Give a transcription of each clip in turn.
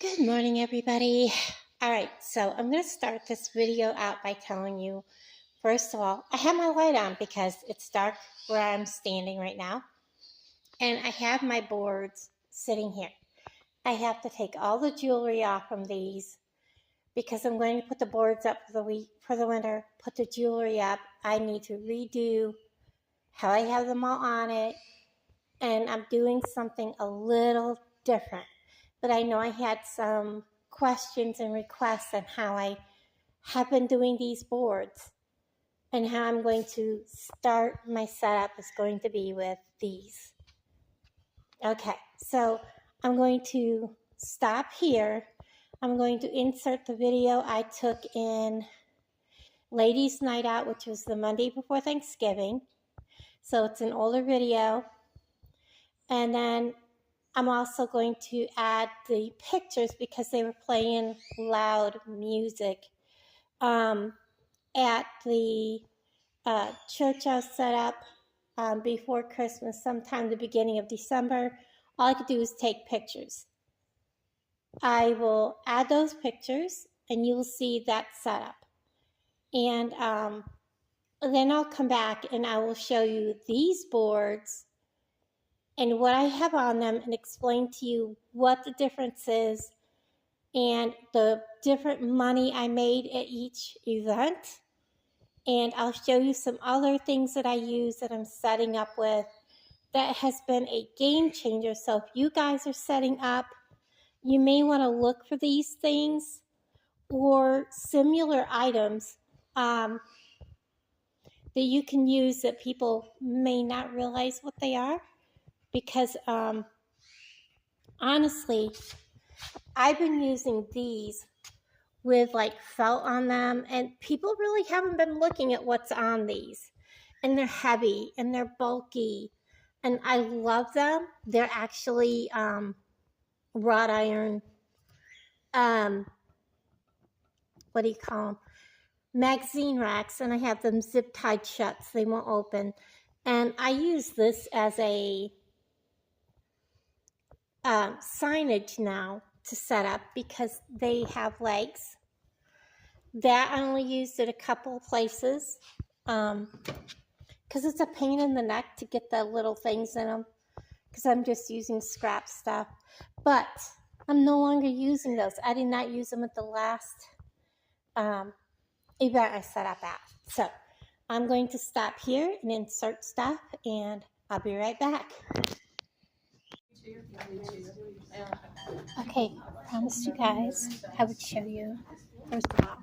Good morning, everybody. All right, so I'm going to start this video out by telling you, first of all, I have my light on because it's dark where I'm standing right now, and I have my boards sitting here. I have to take all the jewelry off from these because I'm going to put the boards up for the winter, put the jewelry up. I need to redo how I have them all on it, and I'm doing something a little different. But I know I had some questions and requests on how I have been doing these boards and how I'm going to start my setup is going to be with these. Okay, so I'm going to stop here. I'm going to insert the video I took in Ladies' Night Out, which was the Monday before Thanksgiving. So it's an older video. And then I'm also going to add the pictures because they were playing loud music at the church I was set up before Christmas, sometime the beginning of December. All I could do was take pictures. I will add those pictures and you will see that setup. And then I'll come back and I will show you these boards and what I have on them and explain to you what the difference is and the different money I made at each event. And I'll show you some other things that I use that I'm setting up with that has been a game changer. So if you guys are setting up, you may want to look for these things or similar items that you can use that people may not realize what they are. Because honestly, I've been using these with like felt on them, and people really haven't been looking at what's on these. And they're heavy and they're bulky, and I love them. They're actually wrought iron, what do you call them? Magazine racks, and I have them zip tied shut so they won't open. And I use this as a signage now to set up because they have legs. That I only used it a couple of places because it's a pain in the neck to get the little things in them because I'm just using scrap stuff. But I'm no longer using those. I did not use them at the last event I set up at. So I'm going to stop here and insert stuff, and I'll be right back. Okay, I promised you guys I would show you, first of all.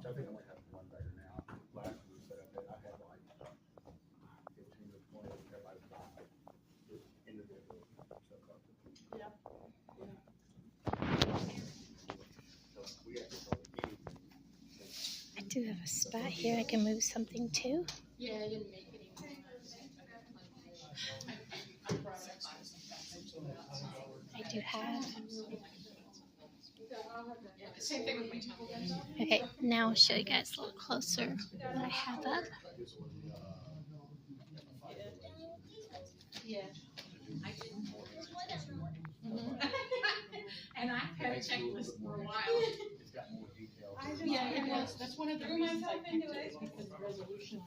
I think I only have one better now. Last year we set up that I had like 15 or 20, everybody bought like individual stuff up. Yeah. So we got I do have a spot here I can move something to. Yeah, I didn't make any. I do have. Same thing with my tongue. Okay, now I'll show you guys a little closer what I have up. Yeah. I didn't. And I've had a checklist for a while. It's got more details. Yeah, that's one of the reasons I picked it, is because the resolution.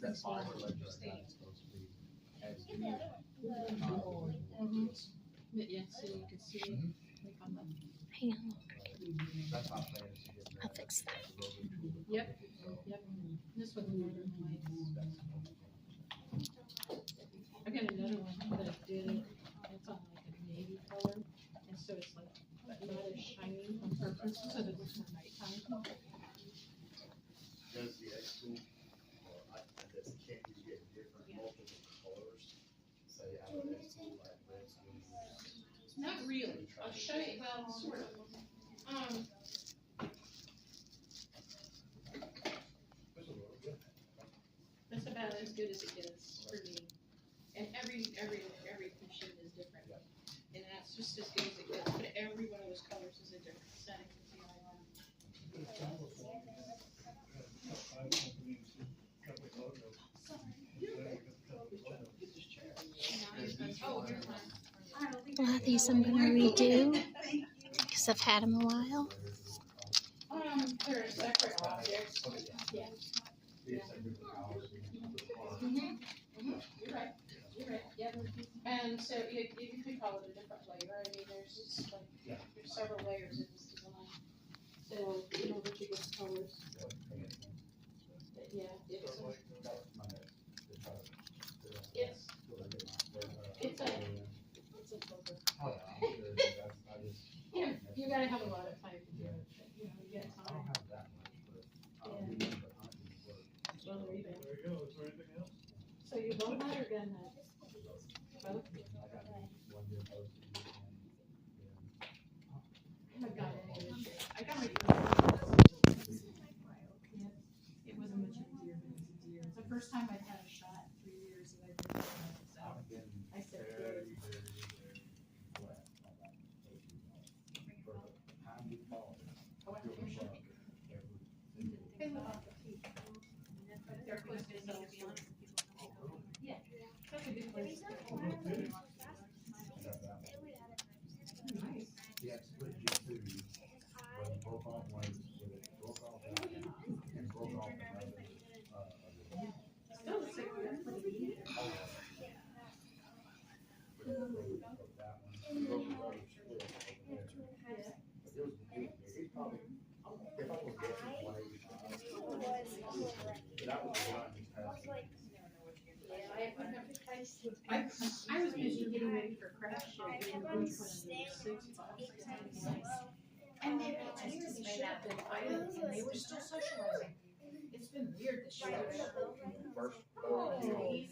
That's fine for like it's supposed to be as Yeah, so you can see it. Like on the. Hang on. that's my plan. Is to get I'll fix that. Yep. This one, the northern lights. I got another one that I did. It's on like a navy color, and so it's like not as shiny on purpose, so that it looks more nighttime. Does the X tool, I just can't you get different multiple colors? Say out of X tool like red tool. Not really. I'll show you. Well, sort of. That's about as good as it gets for me. And every machine is different. And that's just as good as it gets. But every one of those colors A lot of these I'm going to redo because I've had them a while. They're separate objects. Yeah. You're right. You're right. Yep. And so you could call it a different layer. I mean, there's several layers in this design. So you know what you get colors. But yeah, it's you gotta have a lot of time to do it. You know, you get time. Well, there you go. Is there anything else? So you bow hunt or gun hunt? Both? I haven't got any this year. I got my it wasn't much of a deer, but it was a deer. It's the first time I've had a shot in 3 years that I've been doing it, so I said good. They're close to themselves. Yeah, that's a good place. Nice. Yeah, split G2, but it broke off one, it broke off that, and broke off another, Still looks like we got plenty to eat. I was busy getting ready for crash show, and the roof went under 6 bucks. And they just made out the island, and they were still socializing. It's been weird this year. Oh, nice.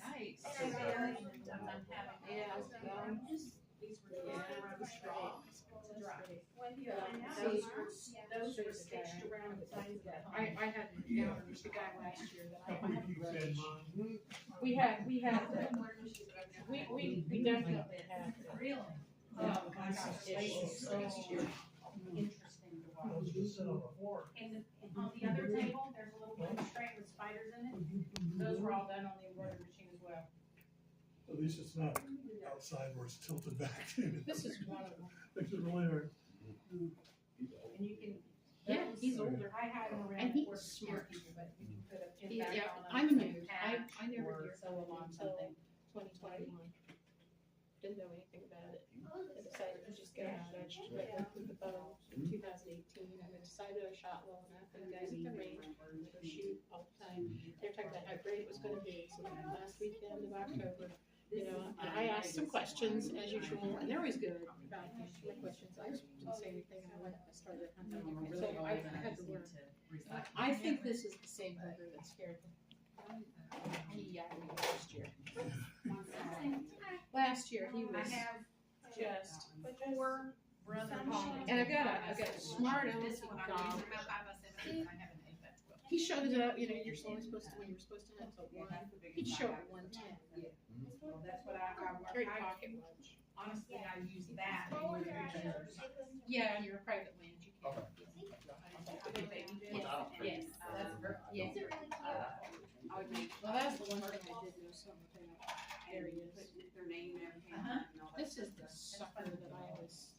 Yeah, these were those were stitched around the sides of that. I had the guy last year that I had. We definitely had. Really? Oh my gosh, last year. Interesting to watch. And on the other table, there's a little wood tray with spiders in it. Those were all done on the embroidery machine as well. At least it's not outside where it's tilted back. This is one of them. Makes it really hard. And you can, yeah, he's older. I had him around. And he's for smart. people, but you can put a pin back on him. I'm new. I never did so along something. 2021. Didn't know anything about it. I decided to just get out of with the bow in 2018. And I decided I shot well enough. And the guys at the range wanted to shoot all the time. They were talking about how great it was going to be. So last weekend of October, you know, I asked some questions as usual, and they're always good about answering my questions. I just didn't say anything, and I went and started hunting. So I had to learn. I think this is the same bugger that scared him. He last year. Last year he was just poor brother. And I've got a smart aleck dog. He showed it up, you know, you're only supposed to, when you're supposed to hunt till 1, he'd show up at 1:10. Well, that's what I Carried pocket lunch. honestly, I use that. Yeah, on your private land, you can. Yes. Yes. I would make. Well, that's the one thing I did know some of the areas. Their name and everything. This is the sucker that I was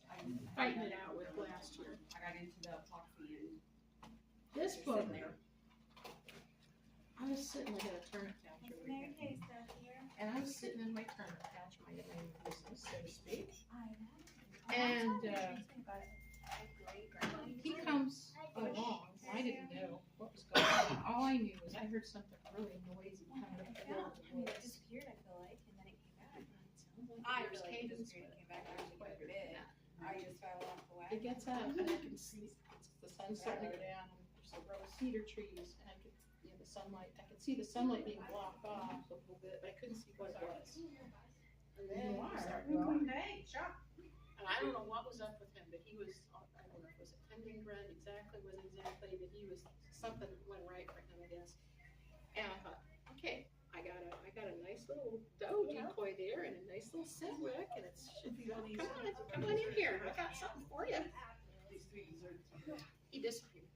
fighting it out with last year. I got into the epoxy and. This book there. I was sitting in a turnip patch over here. And I was sitting in my turnip patch, my main business, so to speak. And he comes along. I didn't know what was going on. All I knew was I heard something really noisy coming up the hill. It disappeared, I feel like, and then it came back. I really disappeared, came back, I was quite a bit. I just fell off the wagon. It gets up and I can see the sun's starting to go down. And there's a row of cedar trees and I could, you know, the sunlight. I could see the sunlight being blocked off a little bit, but I couldn't see what it was. And then he started going. Hey, shop. And I don't know what was up with him, but he was, I don't know if it was a tendon grunt exactly, but he was, something went right for him, I guess. And I thought, okay, I got a nice little doe decoy there and a nice little scent wick, and it should be, come on in here, I got something for you. He disappeared.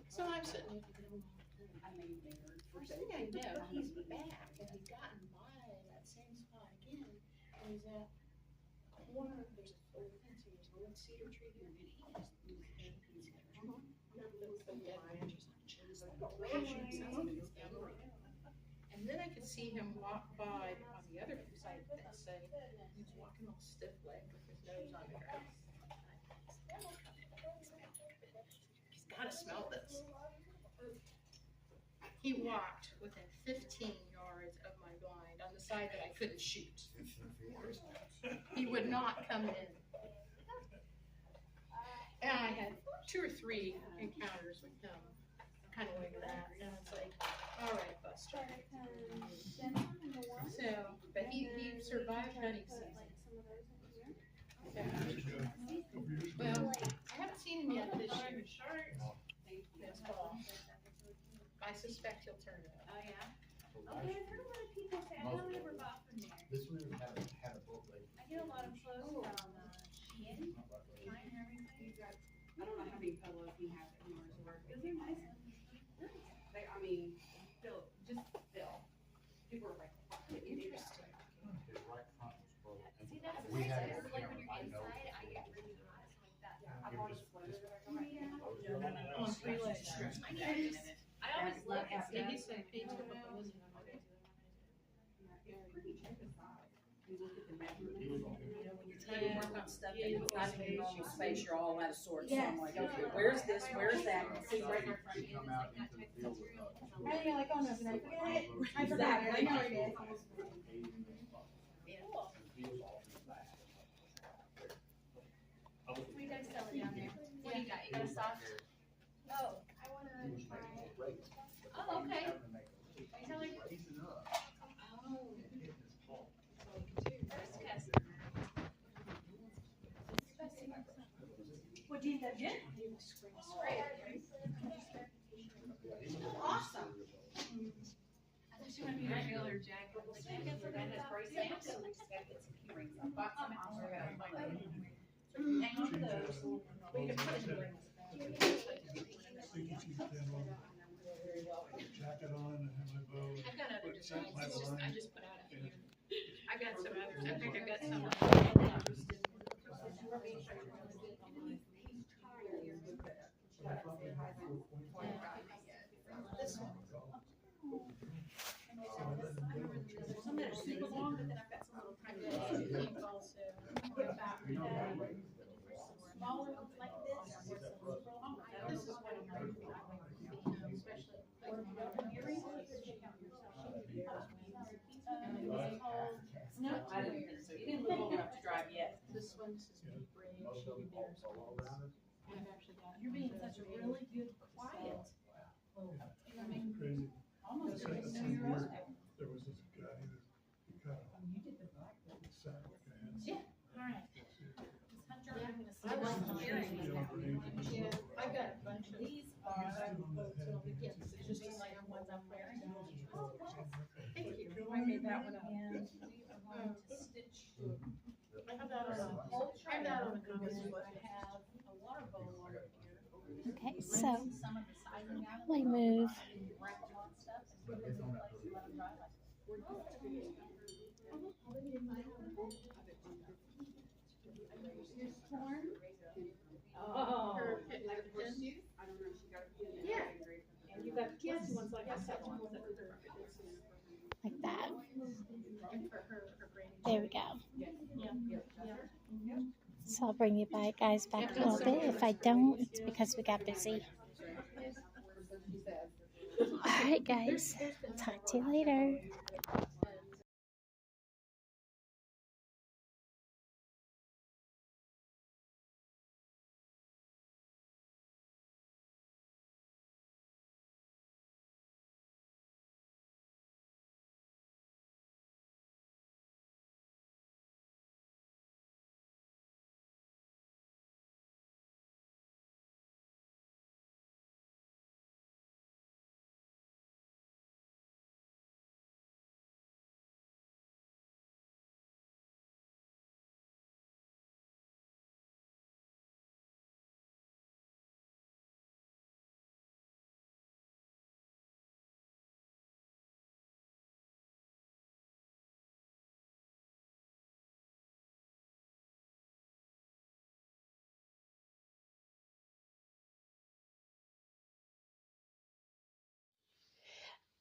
So I'm sitting there thinking, first thing I know, he's back, and he's gotten by that same spot again, and he's at cedar tree here. The dead branches just lashing sensitive down the road. And then I could see him walk by on the other side of the fence, say, he was walking all stiff-legged with his nose on the grass. He's gotta smell this. He walked within 15 yards of my blind on the side that I couldn't shoot. He would not come in. And I had 2 or 3 encounters with him, kind of like that. And it's like, all right, Buster. So, but he survived hunting season. Yeah. Well, I haven't seen him yet this year. This fall. I suspect he'll turn it up. Oh, yeah? Okay, I've heard a lot of people say, I've only ever bought from there. This one had a book like. I get a lot of clothes from Shein, Shine and everything. I don't know how many pillows he has at yours work. Is there nice ones? They, I mean, Phil, just Phil. People are like, Interesting. His right front was broken. See, that's We nice, had I it, heard, like, you when know, you're I know. inside, I get really hot, so like that. I bought a sweater that I got. On 3 legs. I always look at Yeah. he said, "Hey, to the bells," and I'm like, It's pretty cheap inside. You look at the measurement. He was on. When you're trying to work on stuff that it's not in your normal space, you're all out of sorts. So I'm like, okay, where's this, where's that? And see right in front of He you. come out into the field with us. I know, like, oh, no, did I forget it? I forgot it, I know I did. He was off in the back. We gotta sell it down there. What do you got? You got a soft? Oh, I wanna He was try. making a race. Oh, okay. Having to make a race. Are you telling me? Racing up Oh. and hitting his ball. First customer. What do you think, Jen? Awesome. I thought she wanted to be a regular Jack. Like, I guess we're gonna have brace stamps. So we just gotta get some key rings. I bought some at home. Hang on to those. we could put it in rings. Sticky cheese pin on, jacket on, and have my bow. I've got other Put designs, my it's just, I line. just put out a few. I got some others, I think I got some. This one. Some that are super long, but then I've got some little tiny pink also. Smaller ones like this. This is what I'm trying to do, especially. No, I didn't hear, so you didn't live long enough to drive yet. this one says deep range, Most of them bears. all around us. I've actually got. You're being such a really good quiet. Crazy. Almost Second every time year. here, there was this guy that he kind of sat like a hand. Yeah. Alright. Hunter, I'm gonna I like the see. earrings. Earrings. Yeah, I've got a bunch of These I are. yes, it's just like the ones I'm wearing. Thank you. I made that one up. And we are going to stitch. I have that on a, I have that on a compass. I have a water bowl over here. Okay, so Some of the sizing out. we move. Wrap them on stuff. And put them in place and let them dry like. Here's corn. Oh. Her pit Like pin. horseshoes? I don't know, she got a pin. Yeah. And you got the fancy ones like I said, ones that were her. Like that. And for her granny. There we go. Yeah. So I'll bring you guys back a little bit. If I don't, it's because we got busy. Alright guys, talk to you later.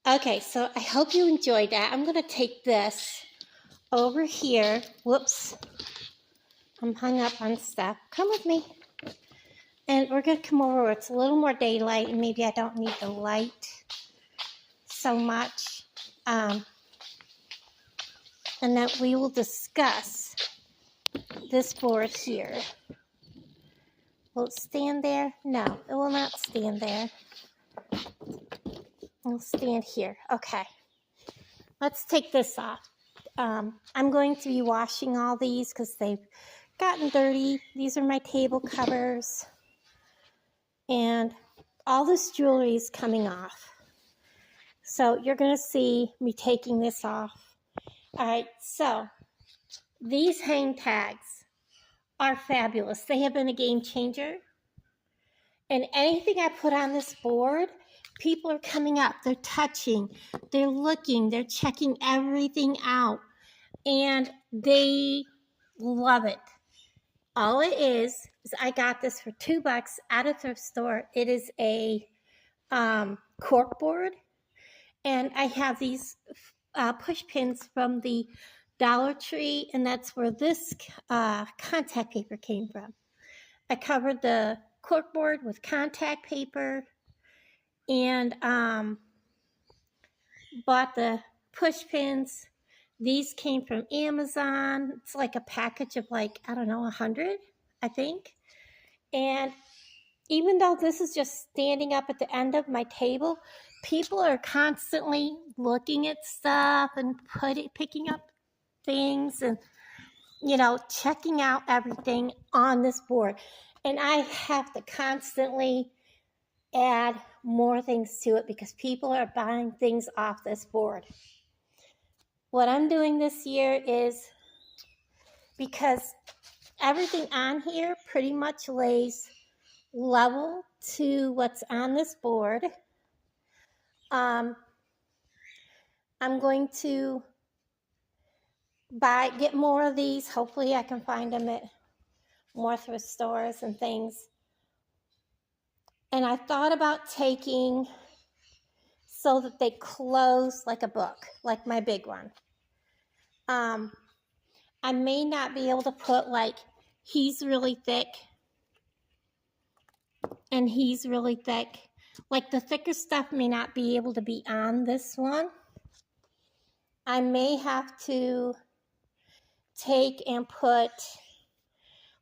Okay, so I hope you enjoyed that. I'm going to take this over here. Whoops. I'm hung up on stuff. Come with me. And we're going to come over where it's a little more daylight, and maybe I don't need the light so much. And then we will discuss this board here. Will it stand there? No, it will not stand there. It'll stand here. Okay. Let's take this off. I'm going to be washing all these because they've gotten dirty. These are my table covers. And all this jewelry is coming off. So you're going to see me taking this off. All right, so these hang tags are fabulous. They have been a game changer. And anything I put on this board, people are coming up. They're touching. They're looking. They're checking everything out. And they love it. All it is I got this for $2 at a thrift store. It is a cork board. And I have these push pins from the Dollar Tree. And that's where this contact paper came from. I covered the cork board with contact paper and bought the push pins. These came from Amazon. It's like a package of like, I don't know, 100, I think. And even though this is just standing up at the end of my table, people are constantly looking at stuff and picking up things and, you know, checking out everything on this board. And I have to constantly add more things to it because people are buying things off this board. What I'm doing this year is, because everything on here pretty much lays level to what's on this board, I'm going to get more of these. Hopefully I can find them at more thrift stores and things. And I thought about taking so that they close like a book, like my big one. I may not be able to put like, he's really thick and he's really thick. Like the thicker stuff may not be able to be on this one. I may have to take and put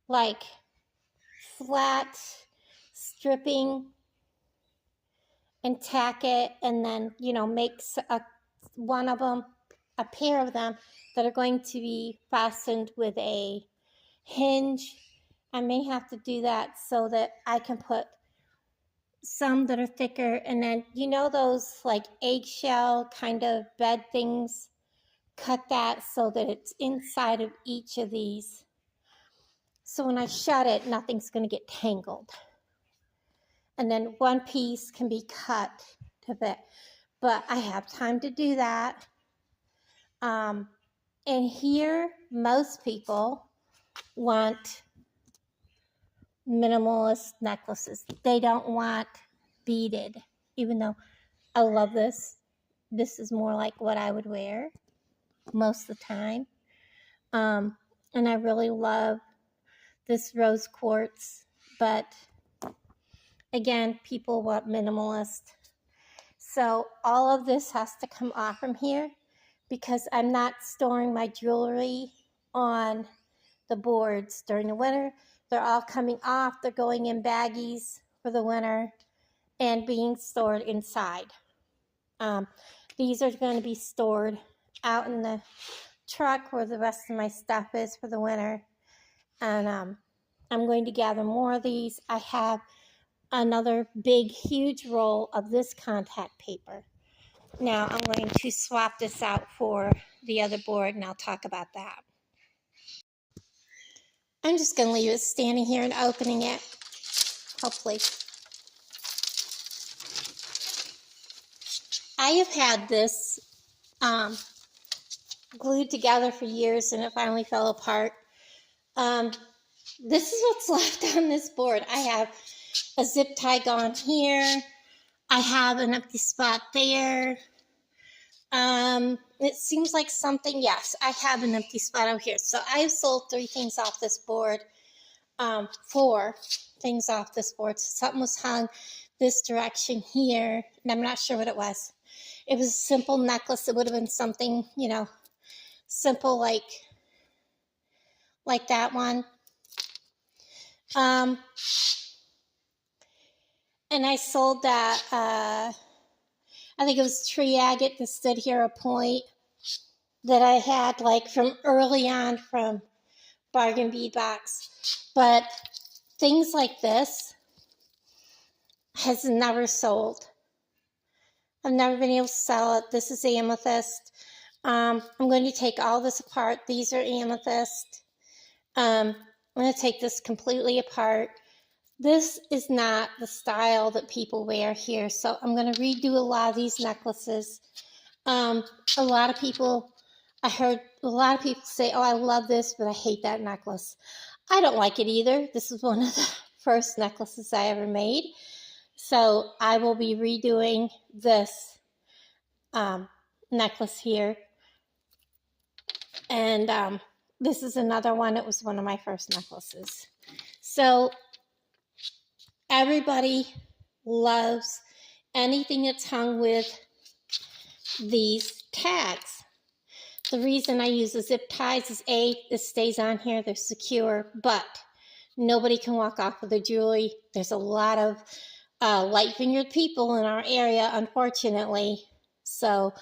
like flat stripping and tack it, and then, you know, make one of them, a pair of them that are going to be fastened with a hinge. I may have to do that so that I can put some that are thicker, and then, you know, those like eggshell kind of bed things, cut that so that it's inside of each of these. So when I shut it, nothing's going to get tangled. And then one piece can be cut to fit. But I have time to do that. And here, most people want minimalist necklaces. They don't want beaded, even though I love this. This is more like what I would wear most of the time. And I really love this rose quartz, but again, people want minimalist. So all of this has to come off from here because I'm not storing my jewelry on the boards during the winter. They're all coming off. They're going in baggies for the winter and being stored inside. These are going to be stored out in the truck where the rest of my stuff is for the winter. And I'm going to gather more of these. I have another big, huge roll of this contact paper. Now I'm going to swap this out for the other board, and I'll talk about that. I'm just going to leave it standing here and opening it, hopefully. I have had this glued together for years, and it finally fell apart. This is what's left on this board. I have a zip tie gone here. I have an empty spot there. It seems like something, yes, I have an empty spot over here. So I've sold 3 things off this board, 4 things off this board. So something was hung this direction here, and I'm not sure what it was. It was a simple necklace. It would have been something, you know, simple like that one. And I sold that, I think it was tree agate that stood here a point that I had like from early on from Bargain Bead Box. But things like this has never sold. I've never been able to sell it. This is amethyst. I'm going to take all this apart. These are amethyst. I'm going to take this completely apart. This is not the style that people wear here, so I'm going to redo a lot of these necklaces. A lot of people, I heard a lot of people say, oh, I love this, but I hate that necklace. I don't like it either. This is one of the first necklaces I ever made. So I will be redoing this necklace here. And this is another one. It was one of my first necklaces. So everybody loves anything that's hung with these tags. The reason I use the zip ties is A, this stays on here, they're secure, but nobody can walk off with the jewelry. There's a lot of light-fingered people in our area, unfortunately. So,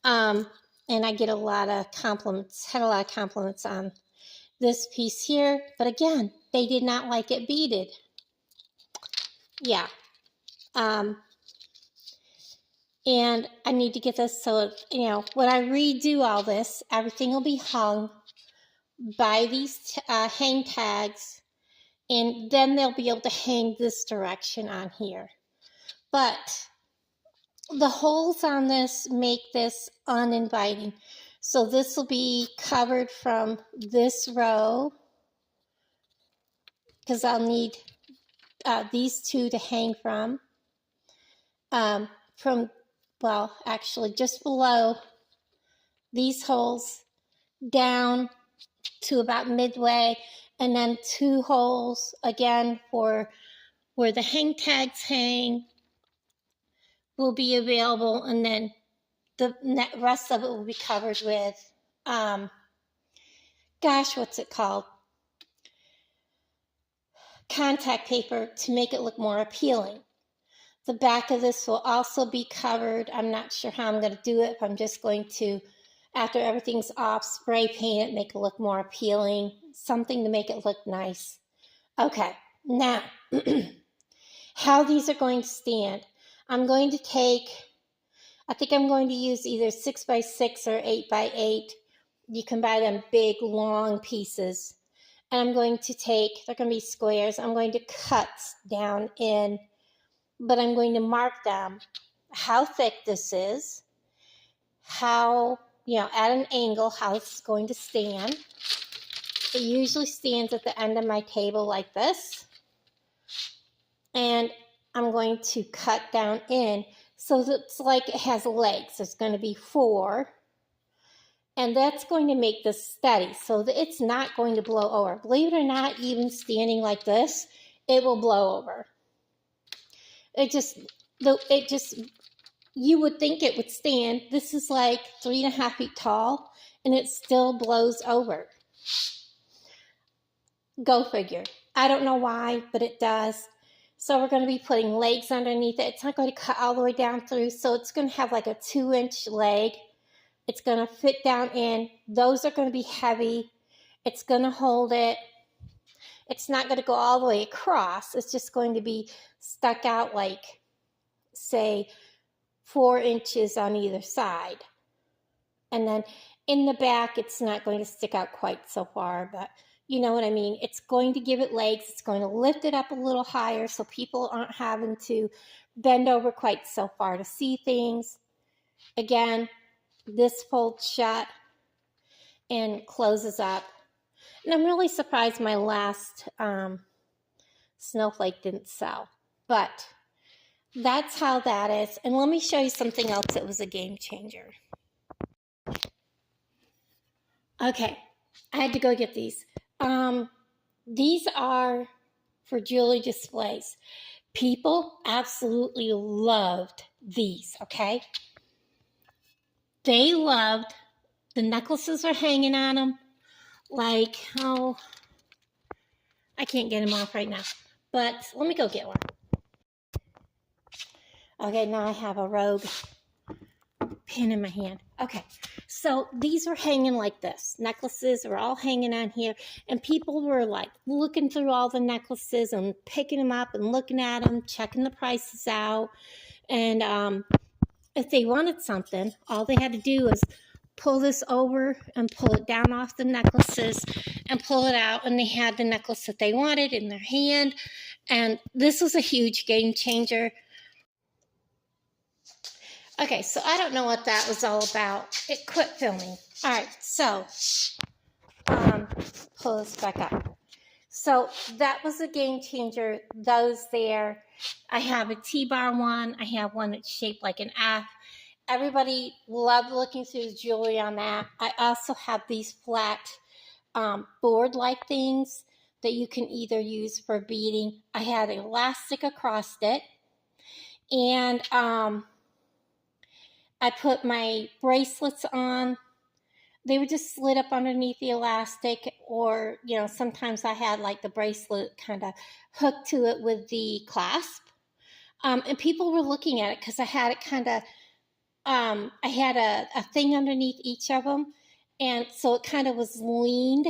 and I get a lot of compliments, had a lot of compliments on this piece here, but again, they did not like it beaded. Yeah. And I need to get this so, you know, when I redo all this, everything will be hung by these hang tags, and then they'll be able to hang this direction on here. But the holes on this make this uninviting. So this will be covered from this row, because I'll need these 2 to hang from. Well, actually just below these holes down to about midway, and then 2 holes again for where the hang tags hang will be available, and then the rest of it will be covered with, gosh, what's it called? Contact paper to make it look more appealing. The back of this will also be covered. I'm not sure how I'm going to do it. If I'm just going to, after everything's off, spray paint it, make it look more appealing. Something to make it look nice. Okay, now, how these are going to stand. I'm going to take, I think I'm going to use either 6x6 or 8x8. You can buy them big, long pieces. And I'm going to take, they're going to be squares. I'm going to cut down in, but I'm going to mark them how thick this is, how, you know, at an angle, how it's going to stand. It usually stands at the end of my table like this. And I'm going to cut down in so that it's like it has legs. It's going to be 4. And that's going to make this steady so that it's not going to blow over. Believe it or not, even standing like this, it will blow over. It just, you would think it would stand. This is like 3.5 feet tall, and it still blows over. Go figure. I don't know why, but it does. So we're going to be putting legs underneath it. It's not going to cut all the way down through, so it's going to have like a 2-inch leg. It's going to fit down in. Those are going to be heavy. It's going to hold it. It's not going to go all the way across. It's just going to be stuck out like, say, 4 inches on either side. And then in the back, it's not going to stick out quite so far, but you know what I mean. It's going to give it legs. It's going to lift it up a little higher so people aren't having to bend over quite so far to see things. Again, this folds shut and closes up. And I'm really surprised my last snowflake didn't sell. But that's how that is. And let me show you something else that was a game changer. Okay, I had to go get these. These are for jewelry displays. People absolutely loved these, okay? They loved, the necklaces are hanging on them. Like, oh, I can't get them off right now. But let me go get one. Okay, now I have a rogue pin in my hand. Okay, so these were hanging like this. Necklaces were all hanging on here, and people were like looking through all the necklaces and picking them up and looking at them, checking the prices out. And if they wanted something, all they had to do was pull this over and pull it down off the necklaces and pull it out, and they had the necklace that they wanted in their hand. And this was a huge game changer. Okay, so I don't know what that was all about. It quit filming. All right, so pull this back up. So that was a game changer. Those there. I have a T-bar one. I have one that's shaped like an F. Everybody loved looking through the jewelry on that. I also have these flat board-like things that you can either use for beading. I had elastic across it. And I put my bracelets on. They were just slid up underneath the elastic, or, you know, sometimes I had like the bracelet kind of hooked to it with the clasp. And people were looking at it because I had it kind of, I had a thing underneath each of them. And so it kind of was leaned,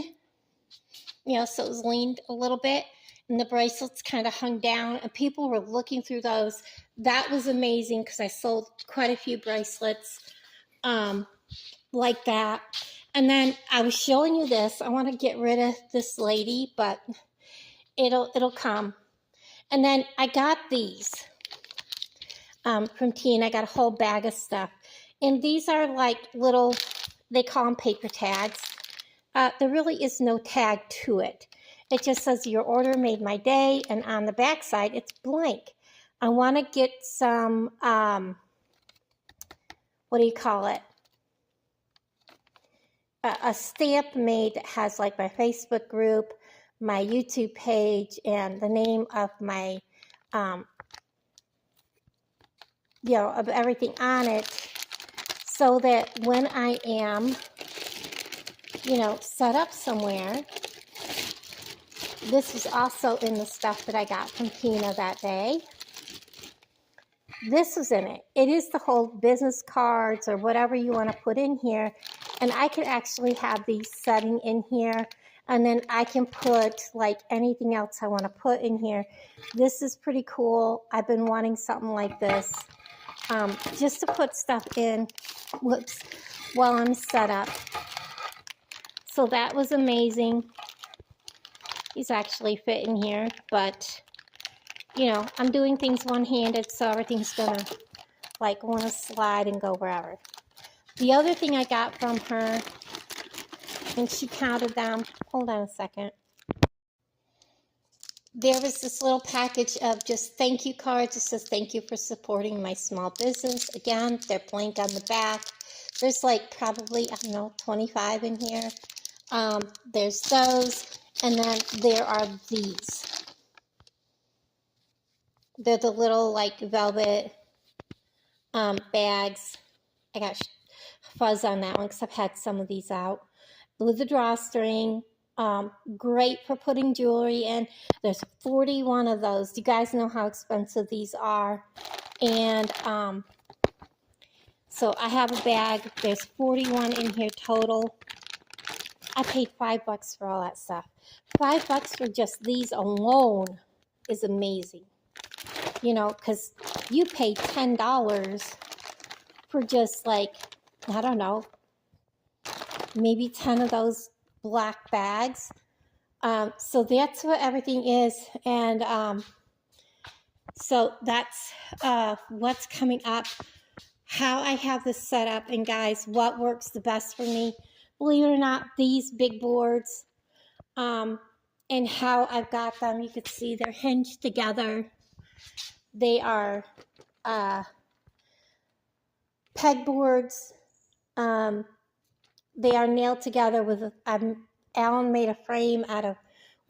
you know, so it was leaned a little bit. And the bracelets kind of hung down, and people were looking through those. That was amazing because I sold quite a few bracelets like that. And then I was showing you this. I want to get rid of this lady, but it'll come. And then I got these from Teen. I got a whole bag of stuff. And these are like little, they call them paper tags. There really is no tag to it. It just says your order made my day, and on the back side, it's blank. I want to get some, what do you call it? A stamp made that has like my Facebook group, my YouTube page, and the name of my, you know, of everything on it, so that when I am, you know, set up somewhere. This was also in the stuff that I got from Tina that day. This was in it. It is the whole business cards or whatever you want to put in here. And I could actually have these setting in here. And then I can put like anything else I want to put in here. This is pretty cool. I've been wanting something like this. Just to put stuff in, whoops, while I'm set up. So that was amazing. These actually fit in here, but you know, I'm doing things one-handed, so everything's gonna like want to slide and go wherever. The other thing I got from her, and she counted them, hold on a second. There was this little package of just thank you cards. It says thank you for supporting my small business. Again, they're blank on the back. There's like probably, I don't know, 25 in here. There's those, and then there are these. They're the little like velvet bags. I got fuzz on that one because I've had some of these out. With the drawstring, great for putting jewelry in. There's 41 of those. Do you guys know how expensive these are? And so I have a bag. There's 41 in here total. I paid $5 for all that stuff. $5 for just these alone is amazing. You know, because you pay $10 for just like, I don't know, maybe 10 of those black bags. So that's what everything is. And so that's what's coming up, how I have this set up, and guys, what works the best for me. Believe it or not, these big boards, and how I've got them, you can see they're hinged together. They are pegboards. they are nailed together with, Alan made a frame out of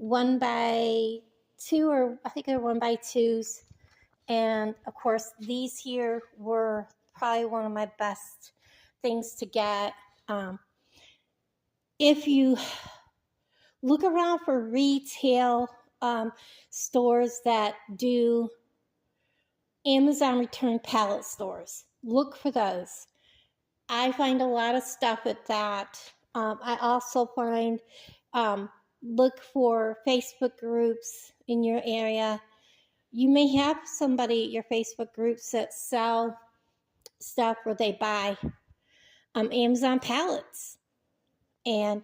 1x2, or I think they're 1x2s. And of course, these here were probably one of my best things to get. If you look around for retail stores that do Amazon return pallet stores, look for those. I find a lot of stuff at that. I also find, look for Facebook groups in your area. You may have somebody at your Facebook groups that sell stuff where they buy Amazon pallets. And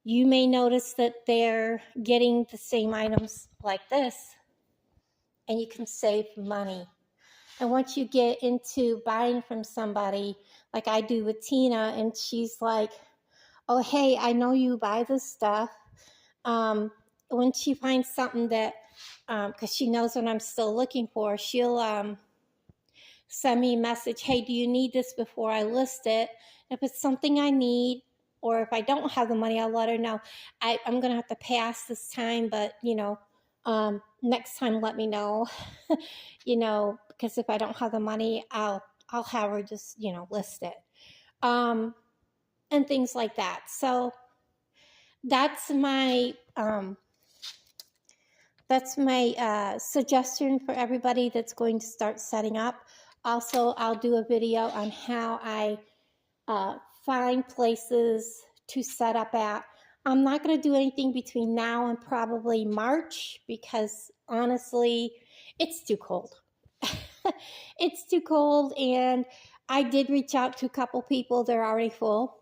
you may notice that they're getting the same items like this, and you can save money. And once you get into buying from somebody, like I do with Tina, and she's like, oh, hey, I know you buy this stuff. When she finds something that, because she knows what I'm still looking for, she'll send me a message, hey, do you need this before I list it? If it's something I need, or if I don't have the money, I'll let her know. I'm going to have to pass this time, but, next time let me know, because if I don't have the money, I'll have her just, list it. And things like that. So that's my suggestion for everybody that's going to start setting up. Also, I'll do a video on how I find places to set up at. I'm not going to do anything between now and probably March because honestly, it's too cold. It's too cold, and I did reach out to a couple people. They're already full.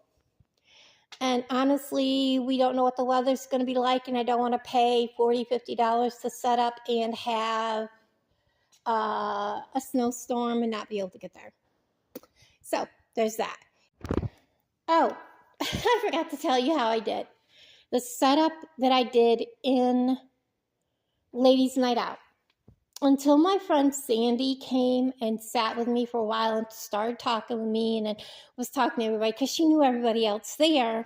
And honestly, we don't know what the weather's going to be like, and I don't want to pay $40, $50 to set up and have a snowstorm and not be able to get there. So there's that. Oh, I forgot to tell you how I did. The setup that I did in Ladies' Night Out. Until my friend Sandy came and sat with me for a while and started talking with me and then was talking to everybody because she knew everybody else there.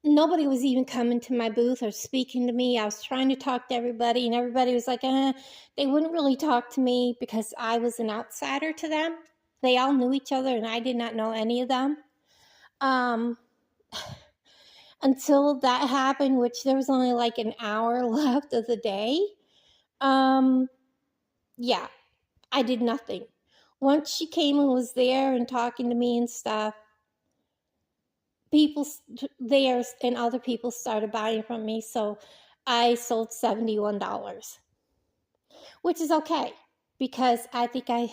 Nobody was even coming to my booth or speaking to me. I was trying to talk to everybody, and everybody was like, they wouldn't really talk to me because I was an outsider to them. They all knew each other, and I did not know any of them. Until that happened, which there was only like an hour left of the day. Yeah, I did nothing. Once she came and was there and talking to me and stuff, people there and other people started buying from me. So I sold $71, which is okay because I think I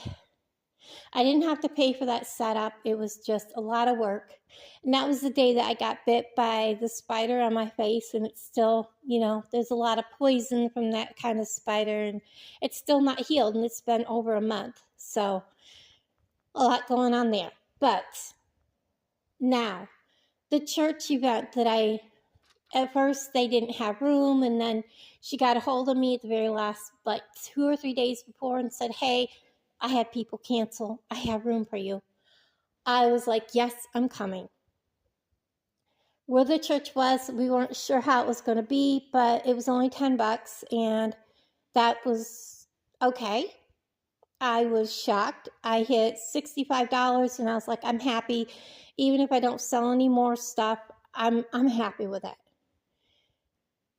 didn't have to pay for that setup. It was just a lot of work. And that was the day that I got bit by the spider on my face. And it's still, there's a lot of poison from that kind of spider. And it's still not healed. And it's been over a month. So a lot going on there. But now, the church event that at first they didn't have room. And then she got a hold of me at the very last, 2 or 3 days before and said, hey, I had people cancel. I have room for you. I was like, yes, I'm coming. Where the church was, we weren't sure how it was going to be, but it was only $10, and that was okay. I was shocked. I hit $65, and I was like, I'm happy. Even if I don't sell any more stuff, I'm happy with it.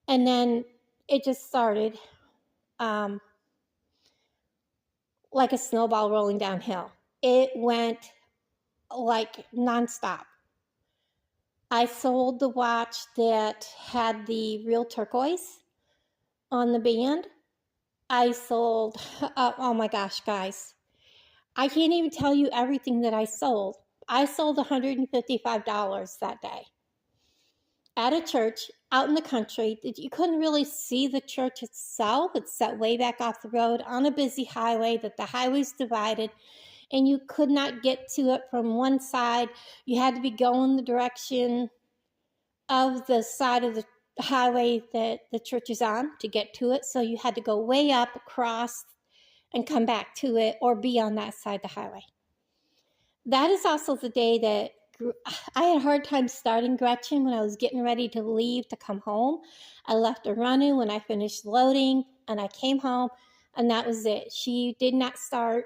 And then it just started like a snowball rolling downhill. It went like nonstop. I sold the watch that had the real turquoise on the band. I sold, oh my gosh, guys. I can't even tell you everything that I sold. I sold $155 that day at a church out in the country. You couldn't really see the church itself. It's set way back off the road on a busy highway that the highway's divided, and you could not get to it from one side. You had to be going the direction of the side of the highway that the church is on to get to it. So you had to go way up, across, and come back to it, or be on that side of the highway. That is also the day that I had a hard time starting Gretchen when I was getting ready to leave to come home. I left her running when I finished loading, and I came home, and that was it. She did not start.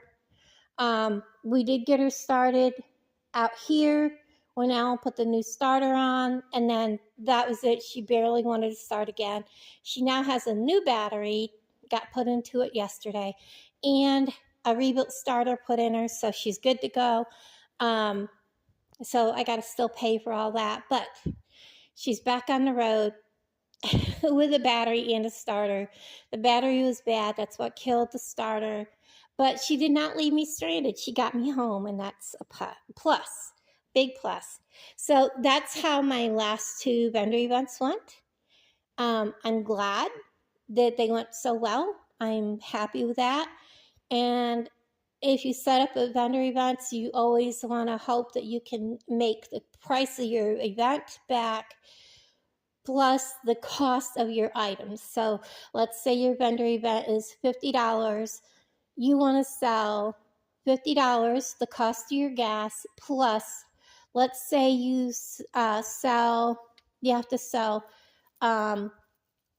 We did get her started out here when Alan put the new starter on, and then that was it. She barely wanted to start again. She now has a new battery, got put into it yesterday, and a rebuilt starter put in her, so she's good to go. So I got to still pay for all that, but she's back on the road with a battery and a starter. The battery was bad. That's what killed the starter. But she did not leave me stranded. She got me home, and that's a plus. Big plus. So that's how my last 2 vendor events went. I'm glad that they went so well. I'm happy with that. And if you set up a vendor events, you always want to hope that you can make the price of your event back plus the cost of your items. So let's say your vendor event is $50. You want to sell $50, the cost of your gas, plus let's say you have to sell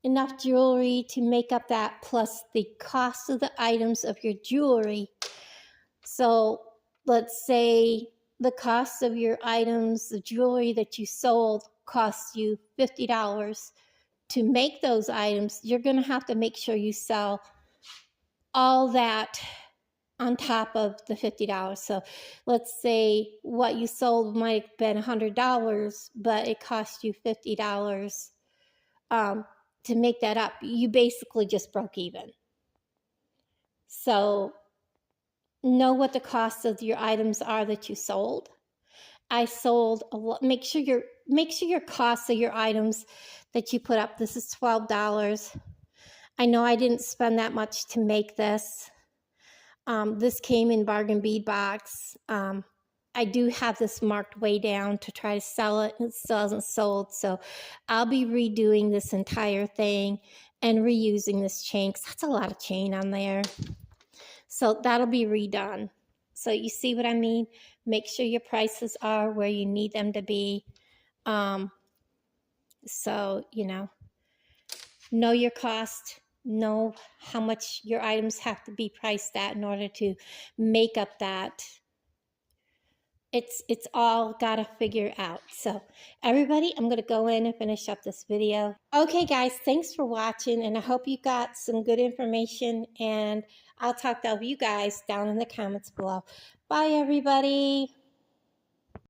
enough jewelry to make up that, plus the cost of the items of your jewelry. So let's say the cost of your items, the jewelry that you sold, cost you $50 to make those items. You're going to have to make sure you sell all that on top of the $50. So let's say what you sold might have been $100, but it cost you $50 to make that up. You basically just broke even. So know what the cost of your items are that you sold. I sold a lot. Make sure your cost of your items that you put up. This is $12. I know I didn't spend that much to make this. This came in bargain bead box. I do have this marked way down to try to sell it. It still hasn't sold, so I'll be redoing this entire thing and reusing this chain, because that's a lot of chain on there. So that'll be redone. So you see what I mean? Make sure your prices are where you need them to be. So, know your cost. Know how much your items have to be priced at in order to make up that. It's all got to figure out. So everybody, I'm going to go in and finish up this video. Okay, guys, thanks for watching, and I hope you got some good information, and I'll talk to you guys down in the comments below. Bye, everybody.